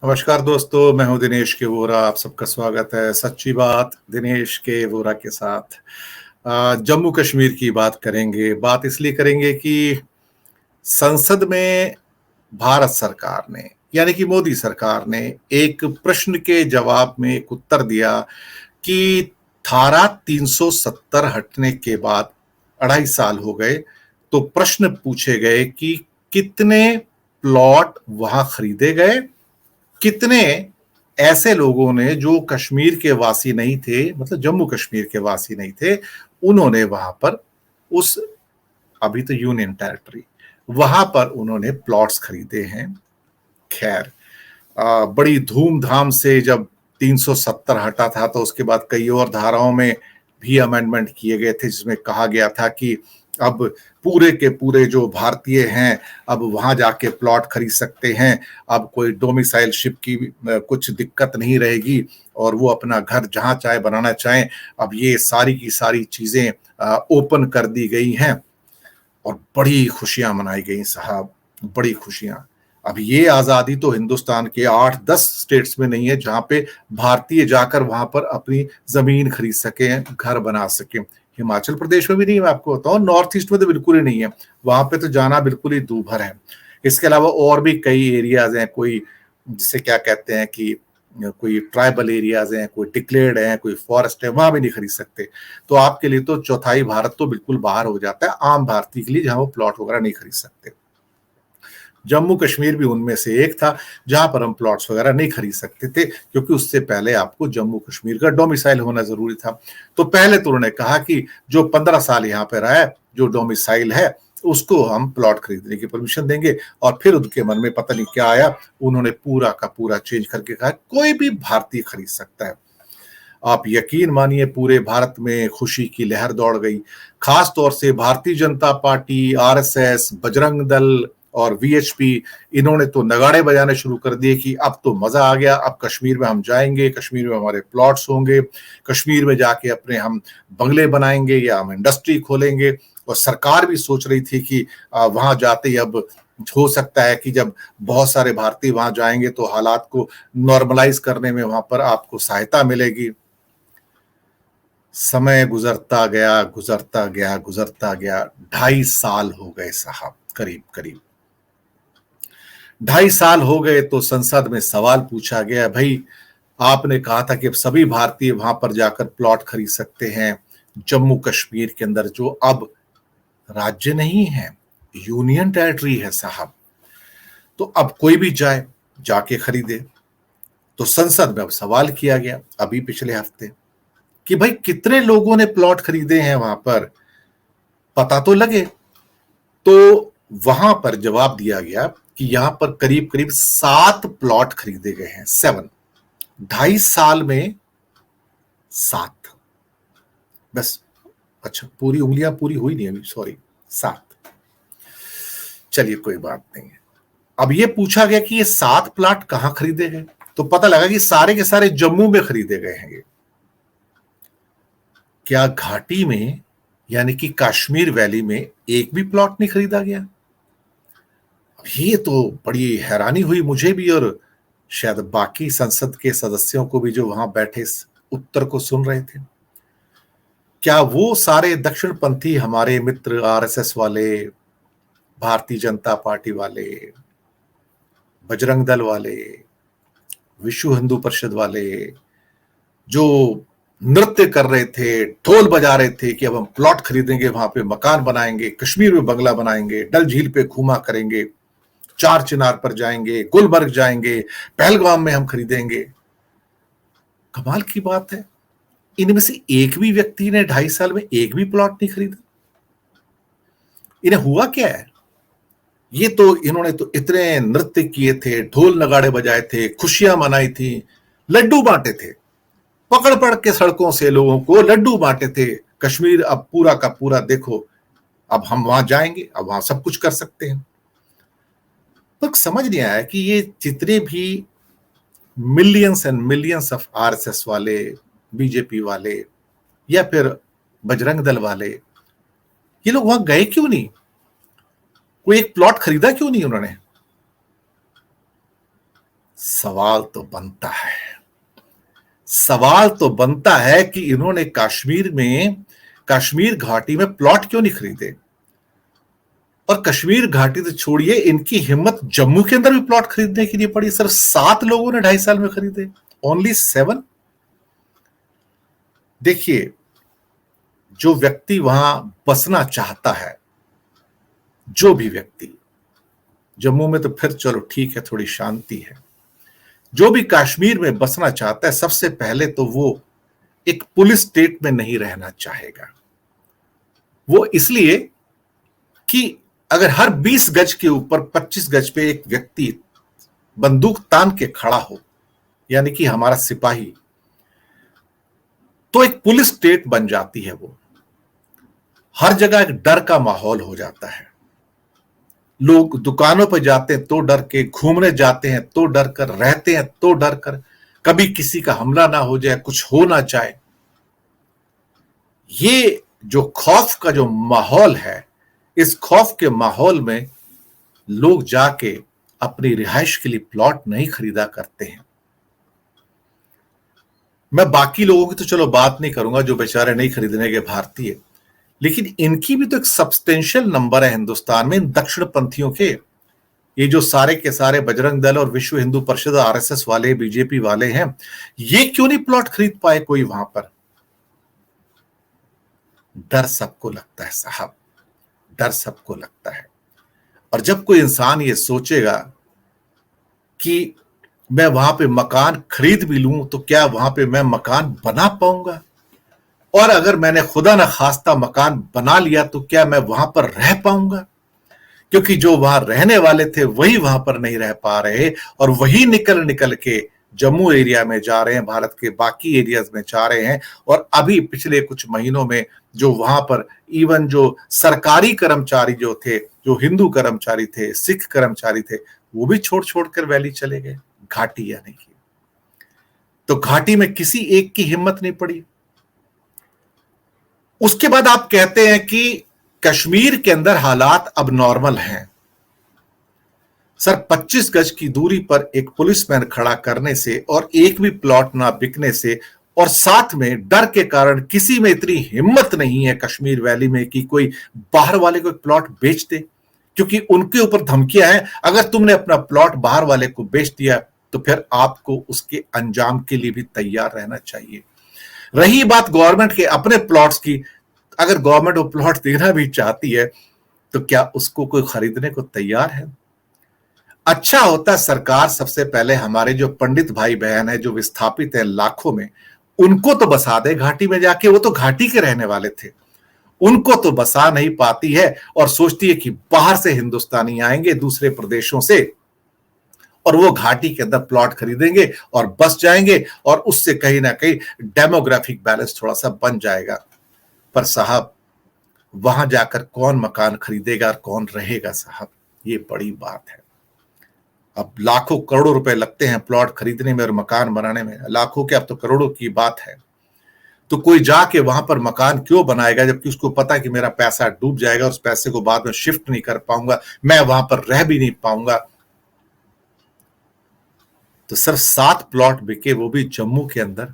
नमस्कार दोस्तों, मैं हूं दिनेश के वोरा। आप सबका स्वागत है सच्ची बात दिनेश के वोरा के साथ। जम्मू कश्मीर की बात करेंगे। बात इसलिए करेंगे कि संसद में भारत सरकार ने यानी कि मोदी सरकार ने एक प्रश्न के जवाब में एक उत्तर दिया कि धारा 370 हटने के बाद 2.5 साल हो गए, तो प्रश्न पूछे गए कि कितने प्लॉट वहां खरीदे गए, कितने ऐसे लोगों ने जो कश्मीर के वासी नहीं थे, मतलब जम्मू कश्मीर के वासी नहीं थे, उन्होंने वहां पर उस अभी तो यूनियन टेरिटरी वहां पर उन्होंने प्लॉट्स खरीदे हैं। खैर, बड़ी धूमधाम से जब 370 हटा था तो उसके बाद कई और धाराओं में भी अमेंडमेंट किए गए थे, जिसमें कहा गया था कि अब पूरे के पूरे जो भारतीय हैं अब वहां जाके प्लॉट खरीद सकते हैं। अब कोई डोमिसाइलशिप की कुछ दिक्कत नहीं रहेगी और वो अपना घर जहां चाहे बनाना चाहें। अब ये सारी की सारी चीजें ओपन कर दी गई हैं और बड़ी खुशियां मनाई गई साहब, बड़ी खुशियां। अब ये आजादी तो हिंदुस्तान के 8-10 स्टेट्स में नहीं है जहां पे भारतीय जाकर वहां पर अपनी जमीन खरीद सके, घर बना सके। हिमाचल प्रदेश में भी नहीं है, मैं आपको बताऊं, नॉर्थ ईस्ट में तो बिल्कुल ही नहीं है। वहां पे तो जाना बिल्कुल ही दूभर है। इसके अलावा और भी कई एरियाज हैं, कोई जिसे क्या कहते हैं कि कोई ट्राइबल एरियाज हैं, कोई डिक्लेयर्ड हैं, कोई फॉरेस्ट है, वहां भी नहीं खरीद सकते। तो आपके लिए तो चौथाई भारत तो बिल्कुल बाहर हो जाता है आम भारतीय के लिए, जहां वो प्लॉट वगैरह नहीं खरीद सकते। जम्मू कश्मीर भी उनमें से एक था जहां पर हम प्लॉट्स वगैरह नहीं खरीद सकते थे, क्योंकि उससे पहले आपको जम्मू कश्मीर का डोमिसाइल होना जरूरी था। तो पहले तो उन्होंने कहा कि जो 15 साल यहाँ पे रहा है, जो डोमिसाइल है, उसको हम प्लॉट खरीदने की परमिशन देंगे। और फिर उनके मन में पता नहीं क्या आया, उन्होंने पूरा का पूरा चेंज करके कहा कोई भी भारतीय खरीद सकता है। आप यकीन मानिए, पूरे भारत में खुशी की लहर दौड़ गई। खास तौर से भारतीय जनता पार्टी, आरएसएस, बजरंग दल और वीएचपी, इन्होंने तो नगाड़े बजाने शुरू कर दिए कि अब तो मजा आ गया, अब कश्मीर में हम जाएंगे, कश्मीर में हमारे प्लॉट्स होंगे, कश्मीर में जाके अपने हम बंगले बनाएंगे या हम इंडस्ट्री खोलेंगे। और सरकार भी सोच रही थी कि वहां जाते ही अब हो सकता है कि जब बहुत सारे भारतीय वहां जाएंगे तो हालात को नॉर्मलाइज करने में वहां पर आपको सहायता मिलेगी। समय गुजरता गया, गुजरता गया, गुजरता गया। 2.5 साल हो गए साहब, करीब करीब 2.5 साल हो गए। तो संसद में सवाल पूछा गया, भाई आपने कहा था कि अब सभी भारतीय वहां पर जाकर प्लॉट खरीद सकते हैं जम्मू कश्मीर के अंदर, जो अब राज्य नहीं है, यूनियन टेरिटरी है साहब। तो अब कोई भी जाए, जाके खरीदे। तो संसद में अब सवाल किया गया अभी पिछले हफ्ते कि भाई कितने लोगों ने प्लॉट खरीदे हैं वहां पर, पता तो लगे। तो वहां पर जवाब दिया गया कि यहां पर करीब करीब 7 प्लॉट खरीदे गए हैं। 7, 2.5 साल में 7, बस। अच्छा, पूरी उंगलियां पूरी हुई नहीं अभी, सॉरी, 7। चलिए कोई बात नहीं है। अब ये पूछा गया कि ये 7 प्लॉट कहां खरीदे गए, तो पता लगा कि सारे के सारे जम्मू में खरीदे गए हैं। क्या घाटी में यानी कि कश्मीर वैली में एक भी प्लॉट नहीं खरीदा गया? ये तो बड़ी हैरानी हुई मुझे भी, और शायद बाकी संसद के सदस्यों को भी जो वहां बैठे इस उत्तर को सुन रहे थे। क्या वो सारे दक्षिणपंथी हमारे मित्र, आरएसएस वाले, भारतीय जनता पार्टी वाले, बजरंग दल वाले, विश्व हिंदू परिषद वाले, जो नृत्य कर रहे थे, ढोल बजा रहे थे कि अब हम प्लॉट खरीदेंगे, वहां पे मकान बनाएंगे, कश्मीर में बंगला बनाएंगे, डल झील पे घूमा करेंगे, चार चिनार पर जाएंगे, गुलमर्ग जाएंगे, पहलगाम में हम खरीदेंगे, कमाल की बात है, इनमें से एक भी व्यक्ति ने 2.5 साल में एक भी प्लॉट नहीं खरीदा? इन्हें हुआ क्या है? ये तो इन्होंने तो इतने नृत्य किए थे, ढोल नगाड़े बजाए थे, खुशियां मनाई थी, लड्डू बांटे थे, पकड़ पकड़ के सड़कों से लोगों को लड्डू बांटे थे। कश्मीर अब पूरा का पूरा देखो, अब हम वहां जाएंगे, अब वहां सब कुछ कर सकते हैं। तो समझ नहीं आया कि ये जितने भी millions and millions of RSS वाले, बीजेपी वाले या फिर बजरंग दल वाले, ये लोग वहां गए क्यों नहीं? कोई एक प्लॉट खरीदा क्यों नहीं उन्होंने? सवाल तो बनता है, सवाल तो बनता है कि इन्होंने कश्मीर घाटी में प्लॉट क्यों नहीं खरीदे। और कश्मीर घाटी तो छोड़िए, इनकी हिम्मत जम्मू के अंदर भी प्लॉट खरीदने के लिए पड़ी। सिर्फ 7 लोगों ने 2.5 साल में खरीदे, ओनली 7। देखिए, जो व्यक्ति वहां बसना चाहता है, जो भी व्यक्ति, जम्मू में तो फिर चलो ठीक है, थोड़ी शांति है, जो भी कश्मीर में बसना चाहता है, सबसे पहले तो वो एक पुलिस स्टेट में नहीं रहना चाहेगा। वो इसलिए कि अगर हर 20 गज के ऊपर 25 गज पे एक व्यक्ति बंदूक तान के खड़ा हो, यानी कि हमारा सिपाही, तो एक पुलिस स्टेट बन जाती है। वो हर जगह एक डर का माहौल हो जाता है। लोग दुकानों पर जाते हैं तो डर के, घूमने जाते हैं तो डर कर, रहते हैं तो डर कर, कभी किसी का हमला ना हो जाए, कुछ हो ना जाए। ये जो खौफ का जो माहौल है, इस खौफ के माहौल में लोग जाके अपनी रिहाइश के लिए प्लॉट नहीं खरीदा करते हैं। मैं बाकी लोगों की तो चलो बात नहीं करूंगा, जो बेचारे नहीं खरीदने के भारतीय, लेकिन इनकी भी तो एक सब्सटेंशियल नंबर है हिंदुस्तान में, इन दक्षिण पंथियों के। ये जो सारे के सारे बजरंग दल और विश्व हिंदू परिषद, आरएसएस वाले, बीजेपी वाले हैं, ये क्यों नहीं प्लॉट खरीद पाए कोई वहां पर? डर सबको लगता है साहब, डर सबको लगता है। और जब कोई इंसान ये सोचेगा कि मैं वहां पे मकान खरीद भी लूं तो क्या वहां पे मैं मकान बना पाऊंगा, और अगर मैंने खुदा न खास्ता मकान बना लिया तो क्या मैं वहां पर रह पाऊंगा? क्योंकि जो वहां रहने वाले थे वही वहां पर नहीं रह पा रहे, और वही निकल निकल के जम्मू एरिया में जा रहे हैं, भारत के बाकी एरियाज में जा रहे हैं। और अभी पिछले कुछ महीनों में जो वहां पर इवन जो सरकारी कर्मचारी जो थे, जो हिंदू कर्मचारी थे, सिख कर्मचारी थे, वो भी छोड़ छोड़ कर वैली चले गए, घाटी आने की। तो घाटी में किसी एक की हिम्मत नहीं पड़ी। उसके बाद आप कहते हैं कि कश्मीर के अंदर हालात अब नॉर्मल हैं। सर, 25 गज की दूरी पर एक पुलिसमैन खड़ा करने से और एक भी प्लॉट ना बिकने से, और साथ में डर के कारण किसी में इतनी हिम्मत नहीं है कश्मीर वैली में कि कोई बाहर वाले को प्लॉट बेच दे, क्योंकि उनके ऊपर धमकियां हैं, अगर तुमने अपना प्लॉट बाहर वाले को बेच दिया तो फिर आपको उसके अंजाम के लिए भी तैयार रहना चाहिए। रही बात गवर्नमेंट के अपने प्लॉट्स की, अगर गवर्नमेंट वो प्लॉट देना भी चाहती है तो क्या उसको कोई खरीदने को तैयार है? अच्छा होता सरकार सबसे पहले हमारे जो पंडित भाई बहन है, जो विस्थापित है लाखों में, उनको तो बसा दे घाटी में जाके। वो तो घाटी के रहने वाले थे, उनको तो बसा नहीं पाती है, और सोचती है कि बाहर से हिंदुस्तानी आएंगे दूसरे प्रदेशों से और वो घाटी के अंदर प्लॉट खरीदेंगे और बस जाएंगे, और उससे कहीं ना कहीं डेमोग्राफिक बैलेंस थोड़ा सा बन जाएगा। पर साहब, वहां जाकर कौन मकान खरीदेगा और कौन रहेगा साहब, ये बड़ी बात है। अब लाखों करोड़ों रुपए लगते हैं प्लॉट खरीदने में और मकान बनाने में, लाखों के अब तो करोड़ों की बात है। तो कोई जाके वहां पर मकान क्यों बनाएगा, जबकि उसको पता है कि मेरा पैसा डूब जाएगा, उस पैसे को बाद में शिफ्ट नहीं कर पाऊंगा, मैं वहां पर रह भी नहीं पाऊंगा। तो सिर्फ 7 प्लॉट बिके, वो भी जम्मू के अंदर,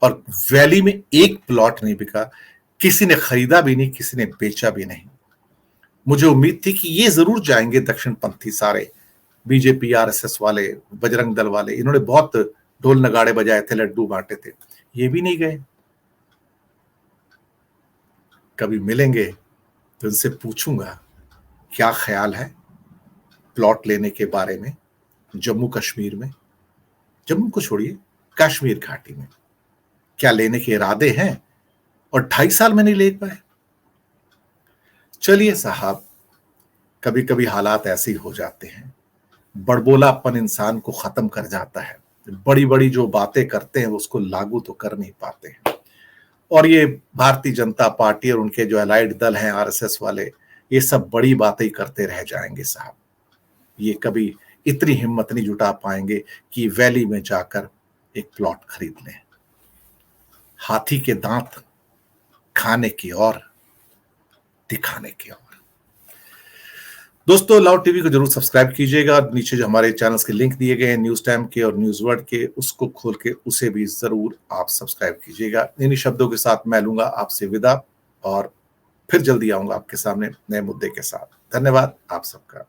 और वैली में एक प्लॉट नहीं बिका। किसी ने खरीदा भी नहीं, किसी ने बेचा भी नहीं। मुझे उम्मीद थी कि ये जरूर जाएंगे दक्षिणपंथी सारे, बीजेपी, आरएसएस वाले, बजरंग दल वाले, इन्होंने बहुत ढोल नगाड़े बजाए थे, लड्डू बांटे थे, ये भी नहीं गए। कभी मिलेंगे तो इनसे पूछूंगा क्या ख्याल है प्लॉट लेने के बारे में जम्मू कश्मीर में, जम्मू को छोड़िए, कश्मीर घाटी में क्या लेने के इरादे हैं, और 2.5 साल में नहीं ले पाए। चलिए साहब, कभी कभी हालात ऐसे ही हो जाते हैं, बड़बोलापन इंसान को खत्म कर जाता है। बड़ी बड़ी जो बातें करते हैं उसको लागू तो कर नहीं पाते हैं। और ये भारतीय जनता पार्टी और उनके जो अलाइड दल हैं, आरएसएस वाले, ये सब बड़ी बातें ही करते रह जाएंगे साहब। ये कभी इतनी हिम्मत नहीं जुटा पाएंगे कि वैली में जाकर एक प्लॉट खरीद लें। हाथी के दांत खाने की और दिखाने की और। दोस्तों, लाउड टीवी को जरूर सब्सक्राइब कीजिएगा। नीचे जो हमारे चैनल्स के लिंक दिए गए हैं न्यूज टाइम के और न्यूज वर्ड के, उसको खोल के उसे भी जरूर आप सब्सक्राइब कीजिएगा। इन्हीं शब्दों के साथ मैं लूंगा आपसे विदा और फिर जल्दी आऊंगा आपके सामने नए मुद्दे के साथ। धन्यवाद आप सबका।